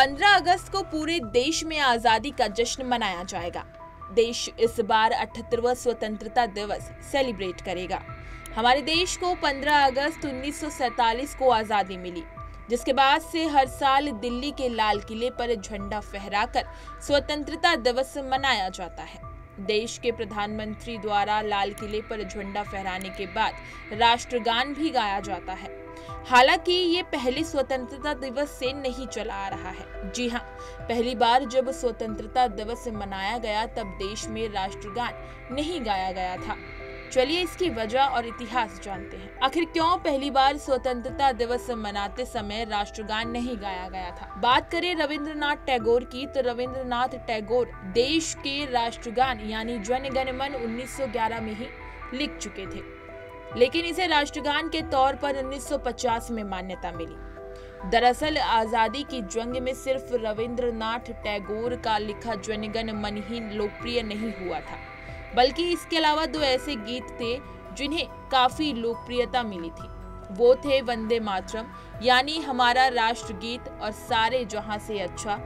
15 अगस्त को पूरे देश में आजादी का जश्न मनाया जाएगा। देश इस बार 78वां स्वतंत्रता दिवस सेलिब्रेट करेगा। हमारे देश को 15 अगस्त 1947 को आजादी मिली, जिसके बाद से हर साल दिल्ली के लाल किले पर झंडा फहराकर स्वतंत्रता दिवस मनाया जाता है। देश के प्रधानमंत्री द्वारा लाल किले पर झंडा फहराने के बाद राष्ट्रगान भी गाया जाता है। हालांकि ये पहले स्वतंत्रता दिवस से नहीं चला आ रहा है। जी हाँ, पहली बार जब स्वतंत्रता दिवस मनाया गया तब देश में राष्ट्रगान नहीं गाया गया था। चलिए इसकी वजह और इतिहास जानते हैं। आखिर क्यों पहली बार स्वतंत्रता दिवस मनाते समय राष्ट्रगान नहीं गाया गया था। बात करें रविंद्रनाथ टैगोर की, तो रविंद्रनाथ टैगोर देश के राष्ट्रगान यानी जन गण मन 1911 में ही लिख चुके थे, लेकिन इसे राष्ट्रगान के तौर पर 1950 में मान्यता मिली। दरअसल आजादी की जंग में सिर्फ रविंद्रनाथ टैगोर का लिखा जन गण मन ही लोकप्रिय नहीं हुआ था, बल्कि इसके अलावा दो ऐसे गीत थे जिन्हें काफी लोकप्रियता मिली थी। वो थे वंदे मातरम यानी हमारा राष्ट्रगीत और सारे जहां से अच्छा।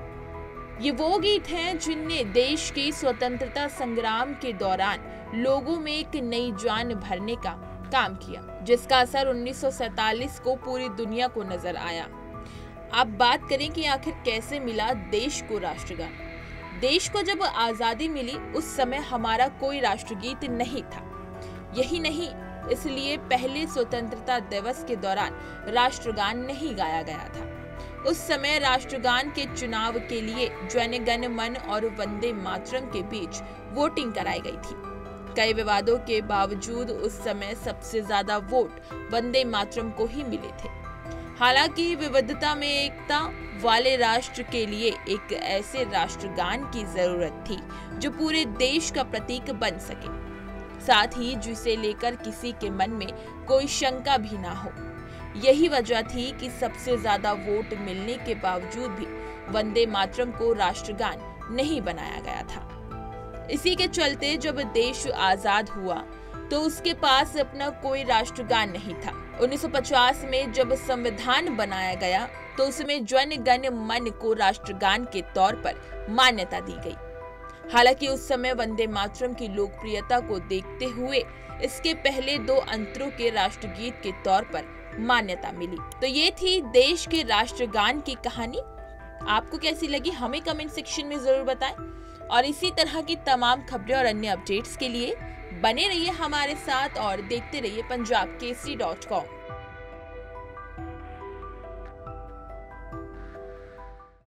ये वो गीत हैं जिनने देश के स्वतंत्रता संग्राम के दौरान लोगों में एक नई जान भरने का काम किया, जिसका असर 1947 को पूरी दुनिया को नजर आया। अब बात करें कि आखिर कैसे मिला देश को राष्ट्रगान। देश को जब आजादी मिली उस समय हमारा कोई राष्ट्रगीत नहीं था। यही नहीं, इसलिए पहले स्वतंत्रता दिवस के दौरान राष्ट्रगान नहीं गाया गया था। उस समय राष्ट्रगान के चुनाव के लिए जन गण मन और वंदे मातरम के बीच वोटिंग कराई गई थी। कई विवादों के बावजूद उस समय सबसे ज्यादा वोट वंदे मातरम को ही मिले थे। हालांकि विविधता में एकता वाले राष्ट्र के लिए एक ऐसे राष्ट्रगान की जरूरत थी जो पूरे देश का प्रतीक बन सके, साथ ही जिसे लेकर किसी के मन में कोई शंका भी ना हो। यही वजह थी कि सबसे ज्यादा वोट मिलने के बावजूद भी वंदे मातरम को राष्ट्रगान नहीं बनाया गया था। इसी के चलते जब देश आजाद हुआ तो उसके पास अपना कोई राष्ट्रगान नहीं था। 1950 में जब संविधान बनाया गया तो उसमें जन गण मन को राष्ट्रगान के तौर पर मान्यता दी गई। हालांकि उस समय वंदे मातरम की लोकप्रियता को देखते हुए इसके पहले दो अंतरों के राष्ट्रगीत के तौर पर मान्यता मिली। तो ये थी देश के राष्ट्रगान की कहानी। आपको कैसी लगी हमें कमेंट सेक्शन में जरूर बताएं, और इसी तरह की तमाम खबरें और अन्य अपडेट्स के लिए बने रहिए हमारे साथ और देखते रहिए punjabkesari.com।